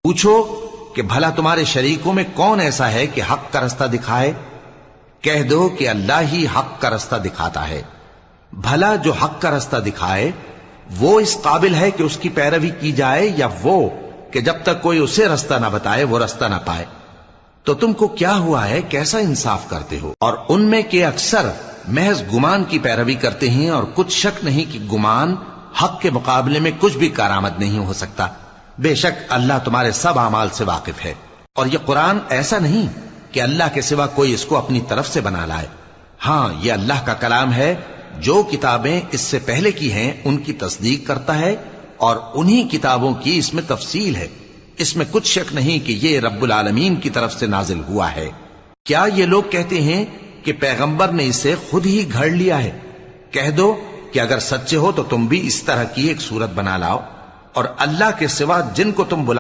پوچھو کہ بھلا تمہارے شریکوں میں کون ایسا ہے کہ حق کا رستہ دکھائے؟ کہہ دو کہ اللہ ہی حق کا رستہ دکھاتا ہے۔ بھلا جو حق کا رستہ دکھائے وہ اس قابل ہے کہ اس کی پیروی کی جائے، یا وہ کہ جب تک کوئی اسے رستہ نہ بتائے وہ رستہ نہ پائے؟ تو تم کو کیا ہوا ہے، کیسا انصاف کرتے ہو؟ اور ان میں کے اکثر محض گمان کی پیروی کرتے ہیں، اور کچھ شک نہیں کہ گمان حق کے مقابلے میں کچھ بھی کارآمد نہیں ہو سکتا۔ بے شک اللہ تمہارے سب اعمال سے واقف ہے۔ اور یہ قرآن ایسا نہیں کہ اللہ کے سوا کوئی اس کو اپنی طرف سے بنا لائے۔ ہاں، یہ اللہ کا کلام ہے، جو کتابیں اس سے پہلے کی ہیں ان کی تصدیق کرتا ہے، اور انہی کتابوں کی اس میں تفصیل ہے۔ اس میں کچھ شک نہیں کہ یہ رب العالمین کی طرف سے نازل ہوا ہے۔ کیا یہ لوگ کہتے ہیں کہ پیغمبر نے اسے خود ہی گھڑ لیا ہے؟ کہہ دو کہ اگر سچے ہو تو تم بھی اس طرح کی ایک صورت بنا لاؤ، اور اللہ کے سوا جن کو تم بلا